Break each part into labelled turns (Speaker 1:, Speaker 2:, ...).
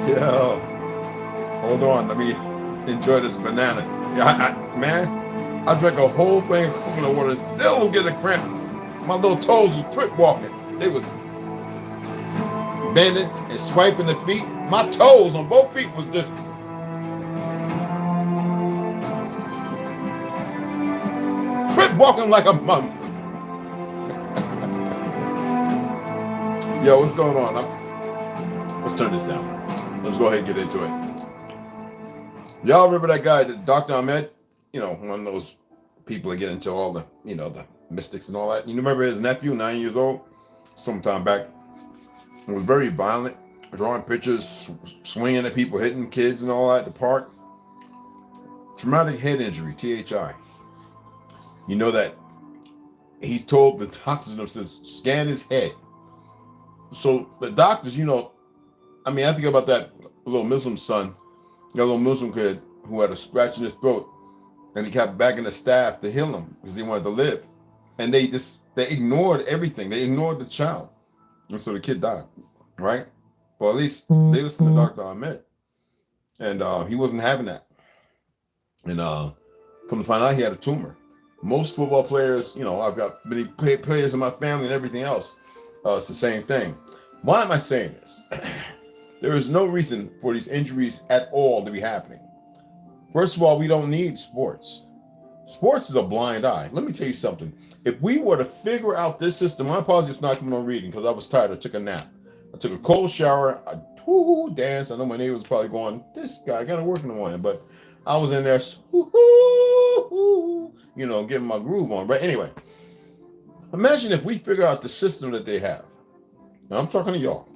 Speaker 1: Yo, hold on. Let me enjoy this banana. Yeah, man, I drank a whole thing of coconut water and still was getting a cramp. My little toes was trip walking. They was bending and swiping the feet. My toes on both feet was just trip walking like a monk. Yo, what's going on? Let's turn this down. Let's go ahead and get into it. Y'all remember that guy, Dr. Ahmed? You know, one of those people that get into all the, you know, the mystics and all that. You remember his nephew, 9 years old, sometime back? He was very violent, drawing pictures, swinging at people, hitting kids and all that at the park. Traumatic head injury, THI. You know that he's told the doctors says scan his head. So the doctors, you know, I mean, I think about that little Muslim son, that little Muslim kid who had a scratch in his throat, and he kept begging the staff to heal him because he wanted to live. And they ignored everything. They ignored the child. And so the kid died, right? Well, at least they listened to Dr. Ahmed. And he wasn't having that. And come to find out, he had a tumor. Most football players, you know, I've got many players in my family and everything else. It's the same thing. Why am I saying this? There is no reason for these injuries at all to be happening. First of all, we don't need sports. Sports is a blind eye. Let me tell you something. If we were to figure out this system, my apologies for not coming on reading because I was tired. I took a nap. I took a cold shower. I danced. I know my neighbor was probably going, this guy got to work in the morning, but I was in there, getting my groove on. But anyway, imagine if we figure out the system that they have. Now, I'm talking to y'all.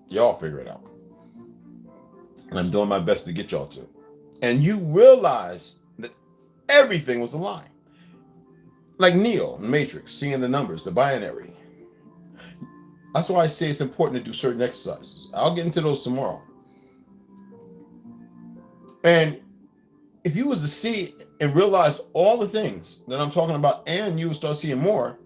Speaker 1: Y'all figure it out. And I'm doing my best to get y'all to. And you realize that everything was a lie. Like Neo in Matrix, seeing the numbers, the binary. That's why I say it's important to do certain exercises. I'll get into those tomorrow. And if you was to see and realize all the things that I'm talking about, and you would start seeing more,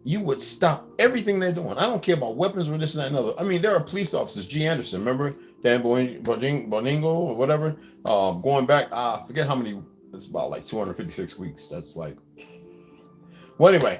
Speaker 1: you would stop everything they're doing. I don't care about weapons or this and that and other. I mean, there are police officers, G. Anderson, remember? Dan Boningo or whatever. Going back, I forget how many, it's about like 256 weeks. That's like, well, anyway,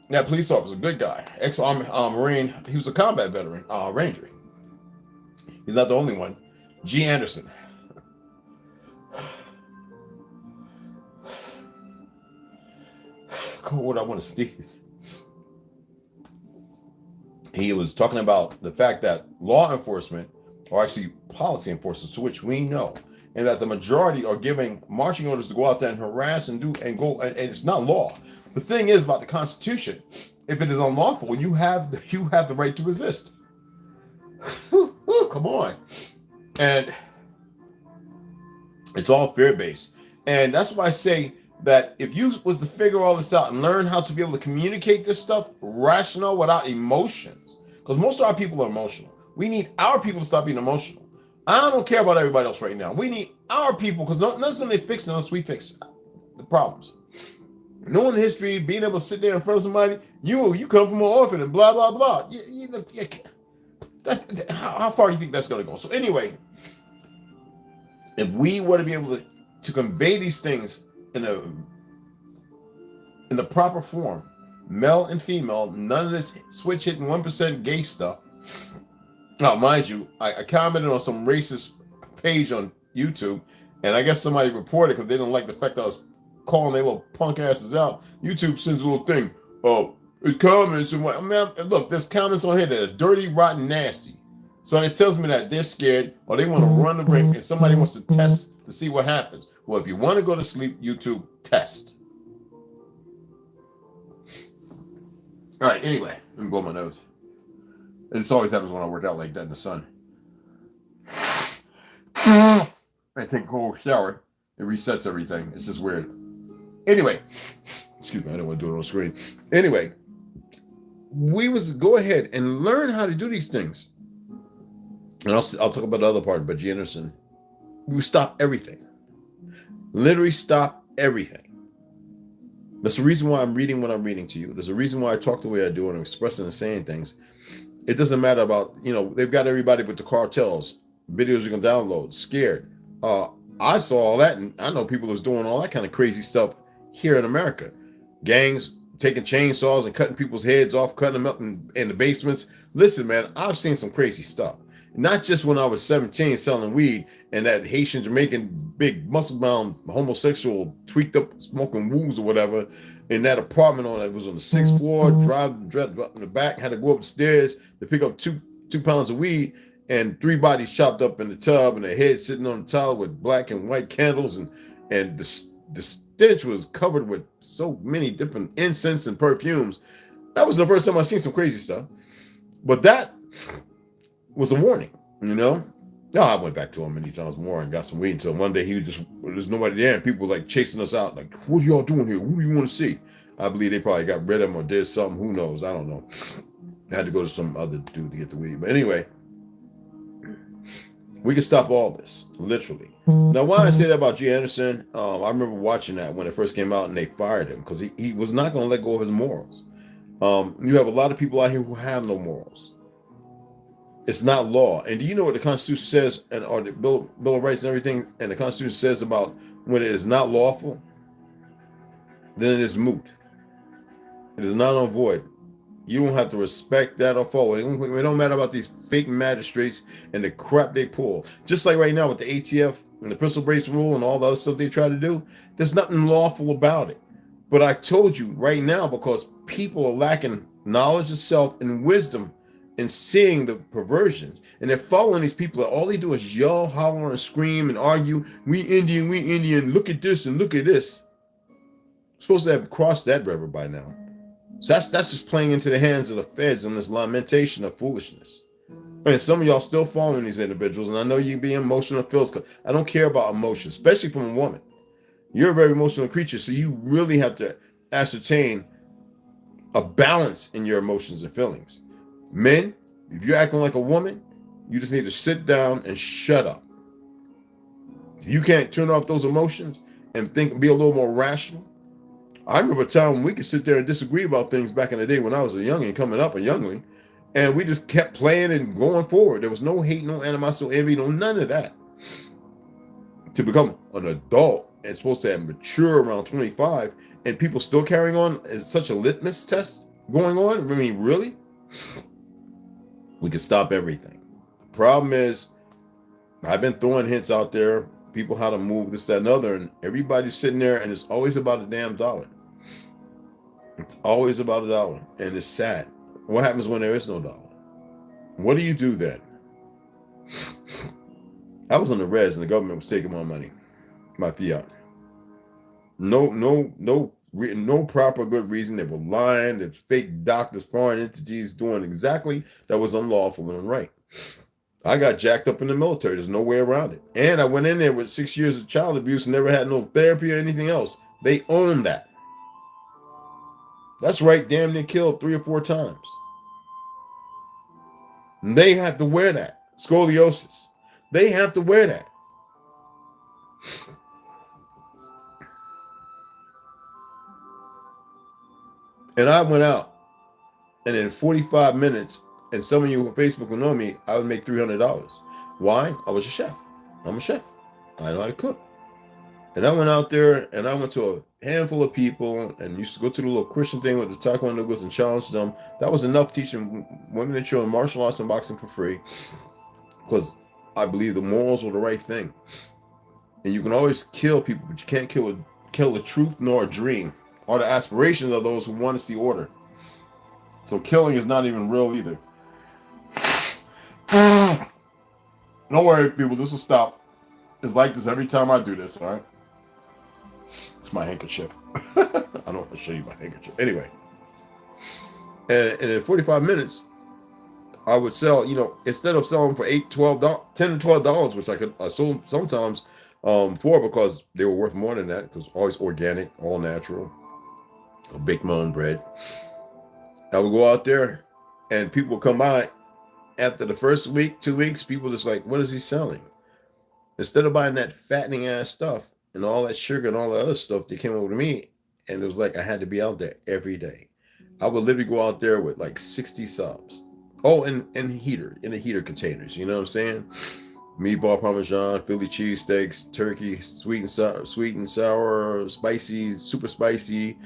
Speaker 1: that police officer, good guy, ex-Army Marine. He was a combat veteran, Ranger. He's not the only one. G. Anderson. What I want to sneeze. He was talking about the fact that law enforcement, or actually policy enforcement, which we know, and that the majority are giving marching orders to go out there and harass and go, and it's not law. The thing is about the Constitution, if it is unlawful, you have the right to resist. Come on. And it's all fear-based. And that's why I say that if you was to figure all this out and learn how to be able to communicate this stuff rational without emotions, because most of our people are emotional. We need our people to stop being emotional. I don't care about everybody else right now. We need our people, because nothing's going to fix it unless we fix the problems. Knowing the history, being able to sit there in front of somebody, you come from an orphan and blah, blah, blah. How far do you think that's going to go? So anyway, if we were to be able to convey these things in the proper form, male and female, none of this switch hitting 1% gay stuff. Now, mind you, I commented on some racist page on YouTube, and I guess somebody reported because they didn't like the fact that I was calling their little punk asses out. YouTube sends a little thing. Oh, it's comments and what? I mean, look, there's comments on here that are dirty, rotten, nasty. So it tells me that they're scared or they want to run the brink and somebody wants to test to see what happens. Well, if you want to go to sleep, YouTube, test. All right, anyway, let me blow my nose. This always happens when I work out like that in the sun. I take a cold shower. It resets everything. It's just weird. Anyway, excuse me, I don't want to do it on screen. Anyway, we was go ahead and learn how to do these things. And I'll talk about the other part, but G. Anderson, we stop everything. Literally stop everything. That's the reason why I'm reading what I'm reading to you. There's a reason why I talk the way I do and I'm expressing and saying things. It doesn't matter about, they've got everybody with the cartels, videos you can download, scared. I saw all that, and I know people who's doing all that kind of crazy stuff here in America. Gangs taking chainsaws and cutting people's heads off, cutting them up in the basements. Listen, man, I've seen some crazy stuff. Not just when I was 17 selling weed and that Haitian Jamaican big muscle-bound homosexual tweaked up smoking woos or whatever in that apartment it was on the 6th floor, drive in the back, had to go up the stairs to pick up two pounds of weed and 3 bodies chopped up in the tub and their heads sitting on the towel with black and white candles and the stench was covered with so many different incense and perfumes. That was the first time I seen some crazy stuff. But that was a warning, No, I went back to him many times more and got some weed until one day there's nobody there and people were like chasing us out. Like, what are y'all doing here? Who do you want to see? I believe they probably got rid of him or did something. Who knows? I don't know. I had to go to some other dude to get the weed. But anyway, we can stop all this, literally. Now, why I say that about G. Anderson, I remember watching that when it first came out and they fired him because he was not going to let go of his morals. You have a lot of people out here who have no morals. It's not law. And do you know what the Constitution says, or the Bill of Rights and everything, and the Constitution says about when it is not lawful, then it is moot. It is not on void. You don't have to respect that or follow it. It don't matter about these fake magistrates and the crap they pull. Just like right now with the ATF, and the pistol brace rule and all the other stuff they try to do, there's nothing lawful about it. But I told you right now, because people are lacking knowledge of self and wisdom in seeing the perversions, and they're following these people that all they do is yell, holler, and scream and argue. We Indian, look at this and look at this. Supposed to have crossed that river by now. So that's just playing into the hands of the feds and this lamentation of foolishness. And some of y'all still following these individuals, and I know you be emotional feels. I don't care about emotion, especially from a woman. You're a very emotional creature, so you really have to ascertain a balance in your emotions and feelings. Men, if you're acting like a woman, you just need to sit down and shut up. If you can't turn off those emotions and think, be a little more rational. I remember a time when we could sit there and disagree about things back in the day when I was a youngin', coming up a youngling, and we just kept playing and going forward. There was no hate, no animosity, no envy, no none of that. To become an adult and supposed to have mature around 25, and people still carrying on as such a litmus test going on. I mean, really? We could stop everything. The problem is, I've been throwing hints out there, people how to move this, that, and other, and everybody's sitting there, and it's always about a damn dollar. It's always about a dollar, and it's sad. What happens when there is no dollar? What do you do then? I was on the res, and the government was taking my money, my fiat. No proper good reason. They were lying. It's fake doctors, foreign entities doing exactly that was unlawful and unright. I got jacked up in the military. There's no way around it. And I went in there with 6 years of child abuse and never had no therapy or anything else. They own that. That's right, damn near killed 3 or 4 times. And they have to wear that. Scoliosis. They have to wear that. And I went out, and in 45 minutes, and some of you on Facebook will know me, I would make $300. Why? I was a chef. I'm a chef. I know how to cook. And I went out there, and I went to a handful of people, and used to go to the little Christian thing with the taekwondo girls and challenge them. That was enough teaching women and children martial arts and boxing for free, because I believe the morals were the right thing. And you can always kill people, but you can't kill the truth nor a dream or the aspirations of those who want to see order. So killing is not even real either. Don't worry, people, this will stop. It's like this every time I do this, all right? It's my handkerchief. I don't want to show you my handkerchief. Anyway. And in 45 minutes, I would sell, instead of selling for $10 to $12, which I sold sometimes for, because they were worth more than that, because always organic, all natural. I bake my own bread. I would go out there, and people would come by after the first week, 2 weeks. People just like, what is he selling? Instead of buying that fattening ass stuff and all that sugar and all that other stuff, they came over to me, and it was like I had to be out there every day. I would literally go out there with like 60 subs. Oh, and in the heater containers. You know what I'm saying? Meatball Parmesan, Philly cheesesteaks, turkey, sweet and sour, spicy, super spicy.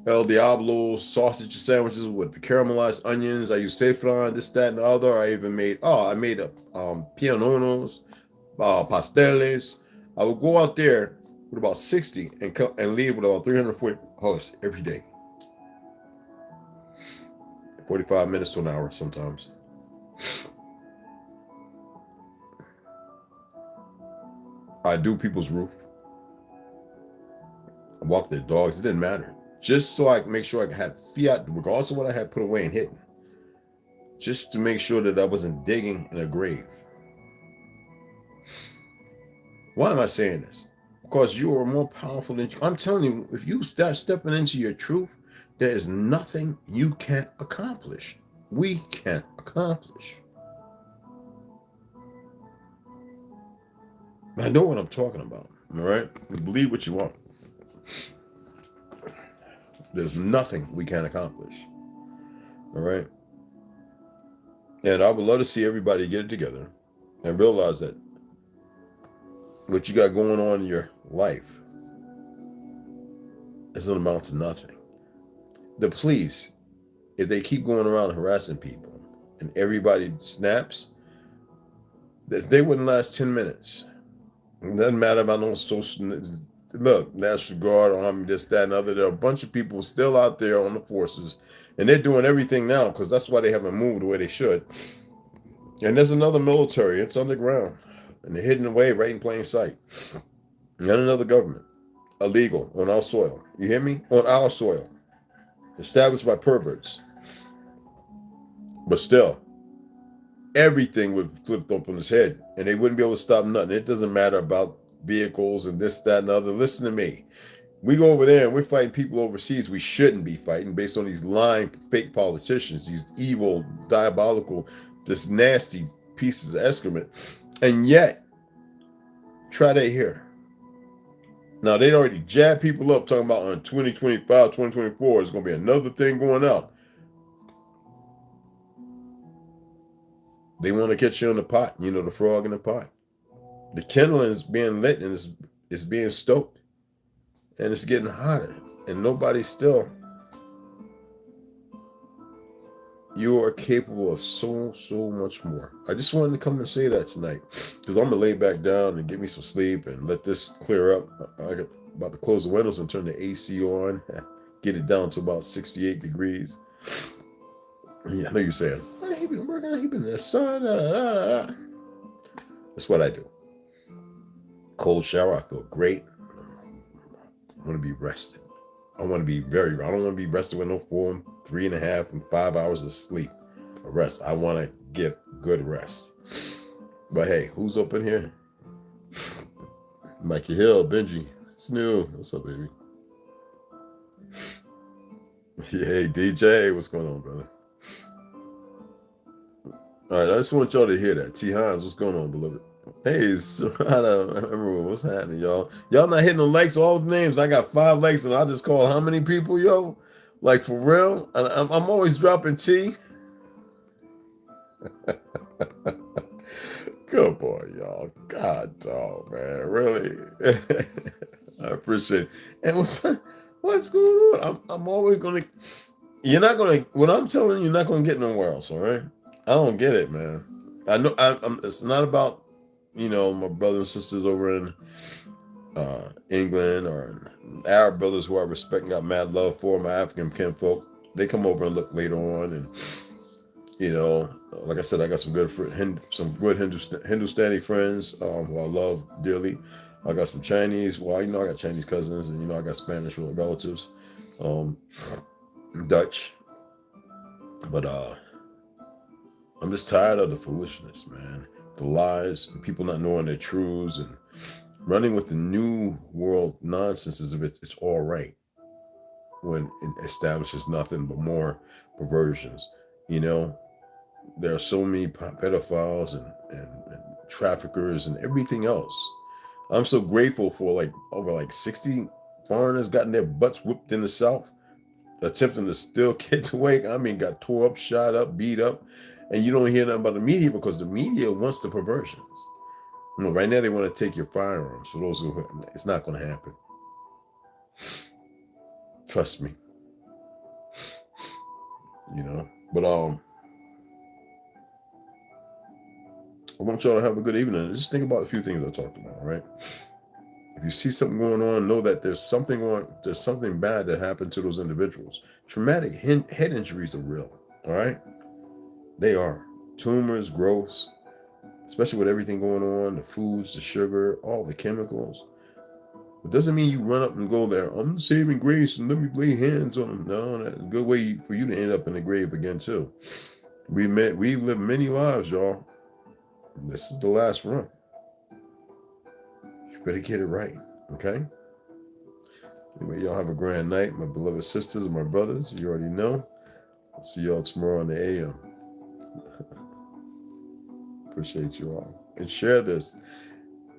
Speaker 1: El Diablo sausage sandwiches with the caramelized onions. I use saffron, this, that, and the other. I even made pianonos, pasteles. I would go out there with about 60 and leave with about $340 every day. 45 minutes to an hour sometimes. I do people's roof. I walk their dogs. It didn't matter. Just so I can make sure I had fiat, regardless of what I had put away and hidden. Just to make sure that I wasn't digging in a grave. Why am I saying this? Because you are more powerful than you. I'm telling you, if you start stepping into your truth, there is nothing you can't accomplish. We can't accomplish. I know what I'm talking about. All right? Believe what you want. There's nothing we can't accomplish. All right? And I would love to see everybody get it together and realize that what you got going on in your life doesn't amount to nothing. The police, if they keep going around harassing people and everybody snaps, they wouldn't last 10 minutes. It doesn't matter about no social. Look, National Guard, Army, this, that, and other. There are a bunch of people still out there on the forces, and they're doing everything now because that's why they haven't moved the way they should. And there's another military. It's underground, and they're hidden away right in plain sight. And another government, illegal on our soil. You hear me? On our soil, established by perverts. But still, everything would flip up on his head, and they wouldn't be able to stop nothing. It doesn't matter about vehicles and this, that, and other. Listen to me. We go over there and we're fighting people overseas we shouldn't be fighting based on these lying, fake politicians, these evil, diabolical, just nasty pieces of excrement. And yet, try that here. Now, they'd already jabbed people up talking about on 2025, 2024, there's going to be another thing going out. They want to catch you in the pot, you know, the frog in the pot. The kindling is being lit and it's being stoked. And it's getting hotter. And nobody's still. You are capable of so much more. I just wanted to come and say that tonight. Because I'm going to lay back down and get me some sleep and let this clear up. I got about to close the windows and turn the AC on. Get it down to about 68 degrees. Yeah, I know you're saying, he been working, he been in the sun. That's what I do. Cold shower, I feel great. I want to be rested. I want to be I don't want to be rested with no 4, 3.5, and 5 hours of sleep. A rest. I want to get good rest. But hey, who's up in here? Mikey Hill, Benji, Snoo. What's up, baby? Hey, DJ, what's going on, brother? All right, I just want y'all to hear that. T. Hines, what's going on, beloved? Hey, what's happening, y'all? Y'all not hitting the likes, all the names. I got 5 likes, and I just called how many people, yo? Like, for real? I'm always dropping T. Good boy, y'all. God, dog, man. Really? I appreciate it. And what's going on? I'm always going to... You're not going to... What I'm telling you, you're not going to get nowhere else, all right? I don't get it, man. I know it's not about, you know, my brothers and sisters over in England or Arab brothers who I respect and got mad love for, my African kinfolk. They come over and look later on, and you know, like I said, I got some good Hindustani friends who I love dearly. I got some Chinese. Well, you know, I got Chinese cousins, and you know, I got Spanish relatives, Dutch, but I'm just tired of the foolishness, man. The lies and people not knowing their truths and running with the new world nonsense as if it's all right when it establishes nothing but more perversions. You know, there are so many pedophiles and traffickers and everything else. I'm so grateful for over 60 foreigners gotten their butts whooped in the South, attempting to steal kids away. I mean, got tore up, shot up, beat up. And you don't hear nothing about the media because the media wants the perversions. You know, right now they want to take your firearms. For those who, it's not going to happen. Trust me. You know, but I want y'all to have a good evening. Just think about a few things I talked about. All right. If you see something going on, know that there's something bad that happened to those individuals. Traumatic head injuries are real. All right. They are. Tumors, growths, especially with everything going on, the foods, the sugar, all the chemicals. It doesn't mean you run up and go there, I'm saving grace and let me lay hands on them. No, that's a good way for you to end up in the grave again, too. We live many lives, y'all. This is the last run. You better get it right, okay? Anyway, y'all have a grand night, my beloved sisters and my brothers. You already know. I'll see y'all tomorrow on the AM. Appreciate you all. And share this.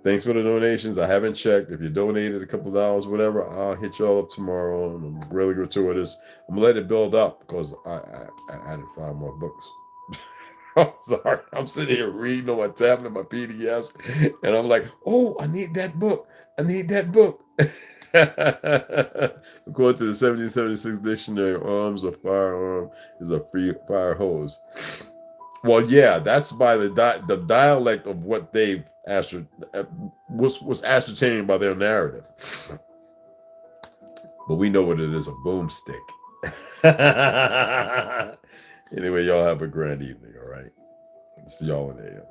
Speaker 1: Thanks for the donations. I haven't checked. If you donated a couple dollars, whatever, I'll hit y'all up tomorrow. And I'm really gratuitous. I'm gonna let it build up because I added 5 more books. I'm sorry. I'm sitting here reading on my tablet, my PDFs, and I'm like, oh, I need that book. I need that book. According to the 1776 dictionary, arms of firearm is a free fire hose. Well, yeah, that's by the dialect of what they've was ascertained by their narrative. But we know what it is, a boomstick. Anyway, y'all have a grand evening, all right? See y'all in the AM.